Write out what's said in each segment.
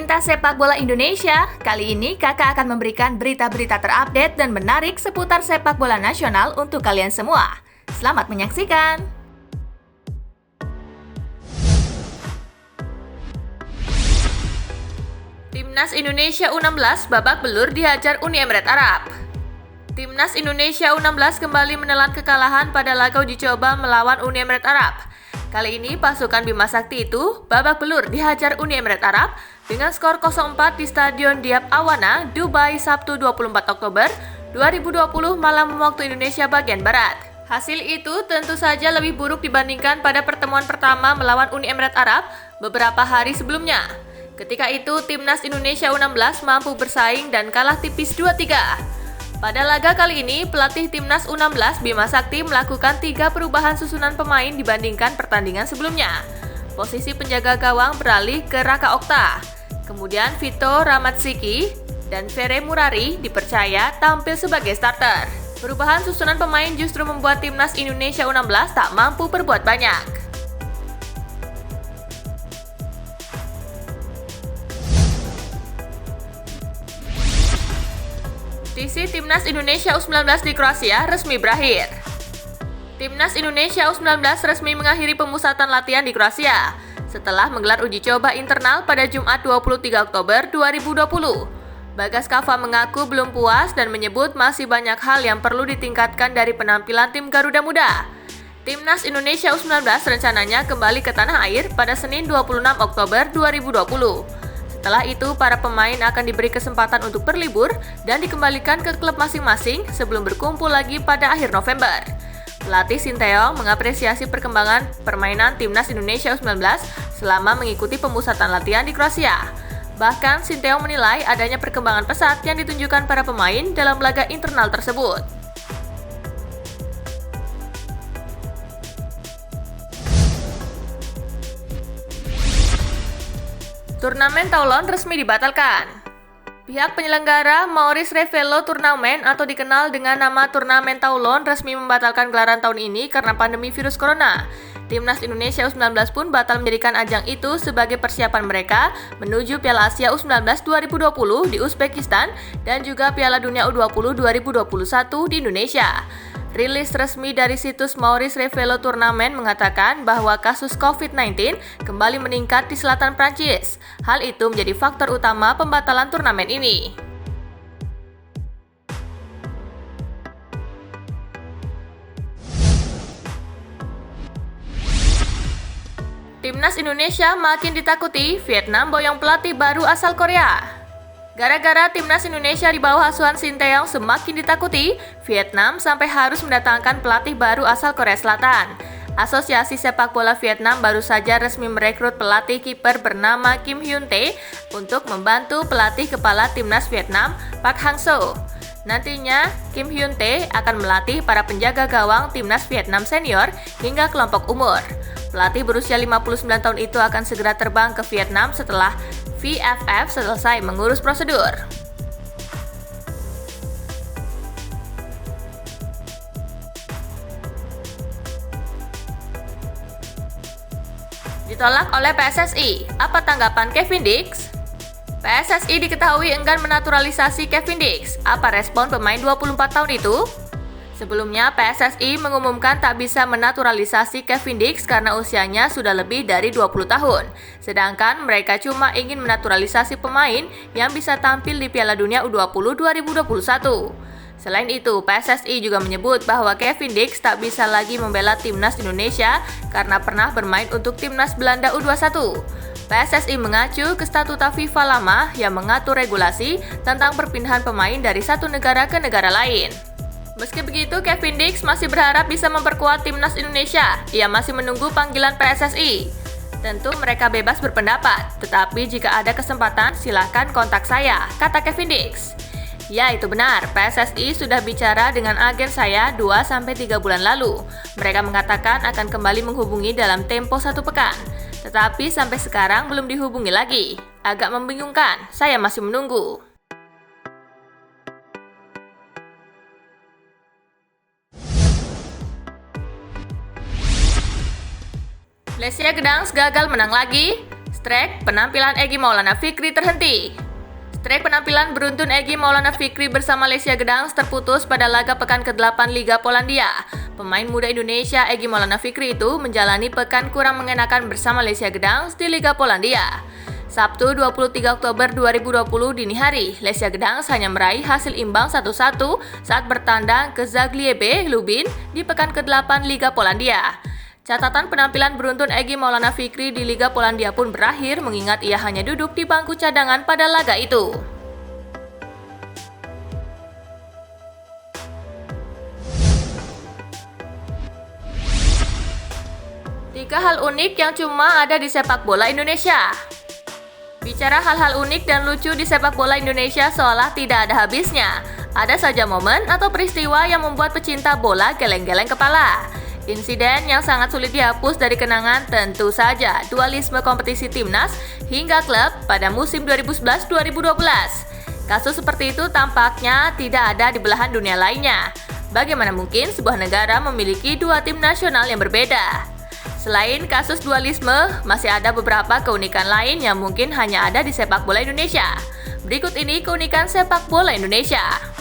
Pecinta sepak bola Indonesia, kali ini kakak akan memberikan berita-berita terupdate dan menarik seputar sepak bola nasional untuk kalian semua. Selamat menyaksikan! Timnas Indonesia U16 babak belur dihajar Uni Emirat Arab. Timnas Indonesia U16 kembali menelan kekalahan pada laga uji coba melawan Uni Emirat Arab. Kali ini pasukan Bima Sakti itu babak belur dihajar Uni Emirat Arab dengan skor 0-4 di Stadion Diab Awana, Dubai, Sabtu 24 Oktober 2020 malam waktu Indonesia bagian Barat. Hasil itu tentu saja lebih buruk dibandingkan pada pertemuan pertama melawan Uni Emirat Arab beberapa hari sebelumnya. Ketika itu, Timnas Indonesia U16 mampu bersaing dan kalah tipis 2-3. Pada laga kali ini, pelatih Timnas U16 Bima Sakti melakukan 3 perubahan susunan pemain dibandingkan pertandingan sebelumnya. Posisi penjaga gawang beralih ke Raka Okta. Kemudian Vito Ramatsiki dan Fere Murari dipercaya tampil sebagai starter. Perubahan susunan pemain justru membuat Timnas Indonesia U16 tak mampu berbuat banyak. Sisi Timnas Indonesia U19 di Kroasia resmi berakhir. Timnas Indonesia U19 resmi mengakhiri pemusatan latihan di Kroasia setelah menggelar uji coba internal pada Jumat 23 Oktober 2020. Bagas Kava mengaku belum puas dan menyebut masih banyak hal yang perlu ditingkatkan dari penampilan tim Garuda Muda. Timnas Indonesia U19 rencananya kembali ke tanah air pada Senin 26 Oktober 2020. Setelah itu, para pemain akan diberi kesempatan untuk berlibur dan dikembalikan ke klub masing-masing sebelum berkumpul lagi pada akhir November. Pelatih Sinteyong mengapresiasi perkembangan permainan Timnas Indonesia U19 selama mengikuti pemusatan latihan di Kroasia. Bahkan, Sinteyong menilai adanya perkembangan pesat yang ditunjukkan para pemain dalam laga internal tersebut. Turnamen Toulon resmi dibatalkan. Pihak penyelenggara Maurice Revello Turnamen atau dikenal dengan nama Turnamen Toulon resmi membatalkan gelaran tahun ini karena pandemi virus corona. Timnas Indonesia U19 pun batal menjadikan ajang itu sebagai persiapan mereka menuju Piala Asia U19 2020 di Uzbekistan dan juga Piala Dunia U20 2021 di Indonesia. Rilis resmi dari situs Maurice Revello Turnamen mengatakan bahwa kasus COVID-19 kembali meningkat di selatan Prancis. Hal itu menjadi faktor utama pembatalan turnamen ini. Timnas Indonesia makin ditakuti, Vietnam boyong pelatih baru asal Korea. Gara-gara Timnas Indonesia di bawah asuhan Sinteyong semakin ditakuti, Vietnam sampai harus mendatangkan pelatih baru asal Korea Selatan. Asosiasi Sepak Bola Vietnam baru saja resmi merekrut pelatih kiper bernama Kim Hyun Tae untuk membantu pelatih kepala Timnas Vietnam, Park Hang-seo. Nantinya, Kim Hyun Tae akan melatih para penjaga gawang Timnas Vietnam senior hingga kelompok umur. Pelatih berusia 59 tahun itu akan segera terbang ke Vietnam setelah VFF selesai mengurus prosedur. Ditolak oleh PSSI. Apa tanggapan Kevin Dix? PSSI diketahui enggan menaturalisasi Kevin Dix. Apa respon pemain 24 tahun itu? Sebelumnya, PSSI mengumumkan tak bisa menaturalisasi Kevin Dix karena usianya sudah lebih dari 20 tahun. Sedangkan mereka cuma ingin menaturalisasi pemain yang bisa tampil di Piala Dunia U20 2021. Selain itu, PSSI juga menyebut bahwa Kevin Dix tak bisa lagi membela Timnas Indonesia karena pernah bermain untuk Timnas Belanda U21. PSSI mengacu ke statuta FIFA lama yang mengatur regulasi tentang perpindahan pemain dari satu negara ke negara lain. Meski begitu, Kevin Dix masih berharap bisa memperkuat Timnas Indonesia. Ia masih menunggu panggilan PSSI. Tentu mereka bebas berpendapat, tetapi jika ada kesempatan silakan kontak saya, kata Kevin Dix. Ya, itu benar, PSSI sudah bicara dengan agen saya 2-3 bulan lalu. Mereka mengatakan akan kembali menghubungi dalam tempo 1 pekan. Tetapi sampai sekarang belum dihubungi lagi. Agak membingungkan, saya masih menunggu. Lesia Gdansk gagal menang lagi. Strek penampilan Egy Maulana Fikri terhenti. Strek penampilan beruntun Egy Maulana Fikri bersama Lesia Gdansk terputus pada laga pekan ke-8 Liga Polandia. Pemain muda Indonesia Egy Maulana Fikri itu menjalani pekan kurang mengenakan bersama Lesia Gdansk di Liga Polandia. Sabtu 23 Oktober 2020 dini hari, Lesia Gdansk hanya meraih hasil imbang 1-1 saat bertandang ke Zagliebe Lubin di pekan ke-8 Liga Polandia. Catatan penampilan beruntun Egy Maulana Fikri di Liga Polandia pun berakhir mengingat ia hanya duduk di bangku cadangan pada laga itu. Tiga hal unik yang cuma ada di sepak bola Indonesia. Bicara hal-hal unik dan lucu di sepak bola Indonesia seolah tidak ada habisnya. Ada saja momen atau peristiwa yang membuat pecinta bola geleng-geleng kepala. Insiden yang sangat sulit dihapus dari kenangan tentu saja dualisme kompetisi timnas hingga klub pada musim 2011-2012. Kasus seperti itu tampaknya tidak ada di belahan dunia lainnya. Bagaimana mungkin sebuah negara memiliki dua tim nasional yang berbeda? Selain kasus dualisme, masih ada beberapa keunikan lain yang mungkin hanya ada di sepak bola Indonesia. Berikut ini keunikan sepak bola Indonesia.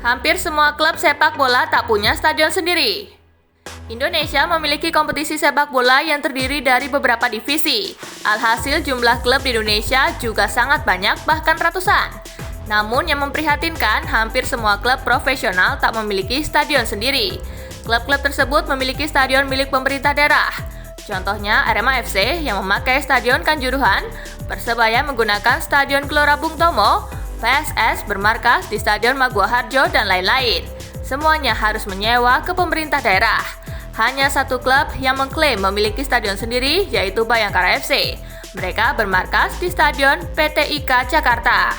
Hampir semua klub sepak bola tak punya stadion sendiri. Indonesia memiliki kompetisi sepak bola yang terdiri dari beberapa divisi. Alhasil jumlah klub di Indonesia juga sangat banyak, bahkan ratusan. Namun yang memprihatinkan, hampir semua klub profesional tak memiliki stadion sendiri. Klub-klub tersebut memiliki stadion milik pemerintah daerah. Contohnya Arema FC yang memakai Stadion Kanjuruhan, Persebaya menggunakan Stadion Gelora Bung Tomo, PSS bermarkas di Stadion Maguwo Harjo, dan lain-lain. Semuanya harus menyewa ke pemerintah daerah. Hanya satu klub yang mengklaim memiliki stadion sendiri, yaitu Bayangkara FC. Mereka bermarkas di Stadion PT IKA Jakarta.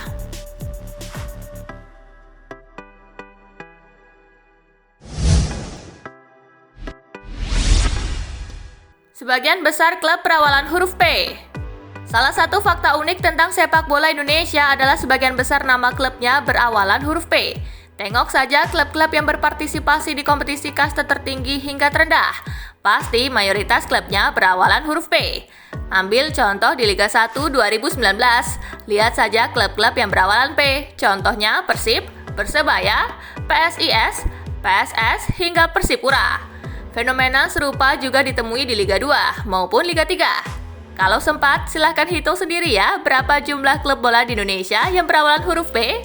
Sebagian besar klub berawalan huruf P. Salah satu fakta unik tentang sepak bola Indonesia adalah sebagian besar nama klubnya berawalan huruf P. Tengok saja klub-klub yang berpartisipasi di kompetisi kasta tertinggi hingga terendah. Pasti mayoritas klubnya berawalan huruf P. Ambil contoh di Liga 1 2019. Lihat saja klub-klub yang berawalan P. Contohnya Persib, Persebaya, PSIS, PSS, hingga Persipura. Fenomena serupa juga ditemui di Liga 2 maupun Liga 3. Kalau sempat, silahkan hitung sendiri ya berapa jumlah klub bola di Indonesia yang berawalan huruf P.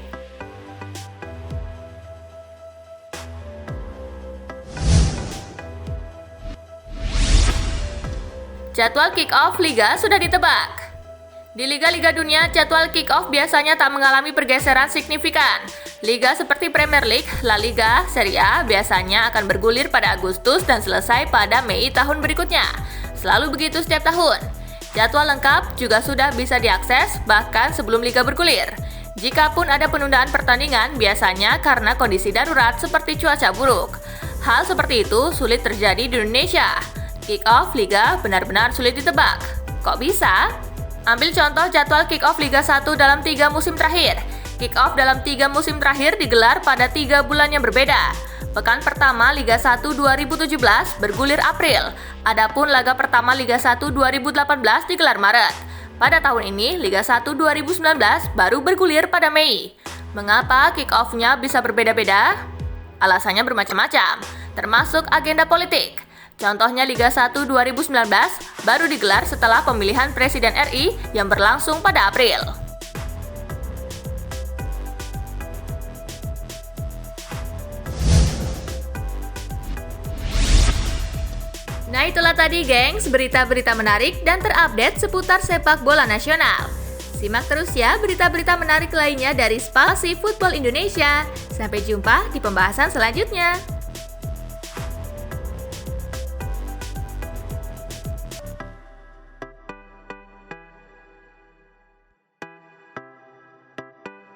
Jadwal kick-off Liga sudah ditebak. Di liga-liga dunia, jadwal kick-off biasanya tak mengalami pergeseran signifikan. Liga seperti Premier League, La Liga, Serie A biasanya akan bergulir pada Agustus dan selesai pada Mei tahun berikutnya. Selalu begitu setiap tahun. Jadwal lengkap juga sudah bisa diakses bahkan sebelum liga bergulir. Jikapun ada penundaan pertandingan, biasanya karena kondisi darurat seperti cuaca buruk. Hal seperti itu sulit terjadi di Indonesia. Kick-off liga benar-benar sulit ditebak. Kok bisa? Ambil contoh jadwal kick-off Liga 1 dalam 3 musim terakhir. Kick-off dalam 3 musim terakhir digelar pada 3 bulan yang berbeda. Pekan pertama Liga 1 2017 bergulir April, adapun laga pertama Liga 1 2018 digelar Maret. Pada tahun ini, Liga 1 2019 baru bergulir pada Mei. Mengapa kick-off-nya bisa berbeda-beda? Alasannya bermacam-macam, termasuk agenda politik. Contohnya Liga 1 2019 baru digelar setelah pemilihan Presiden RI yang berlangsung pada April. Nah itulah tadi gengs, berita-berita menarik dan terupdate seputar sepak bola nasional. Simak terus ya berita-berita menarik lainnya dari Spasi Football Indonesia. Sampai jumpa di pembahasan selanjutnya.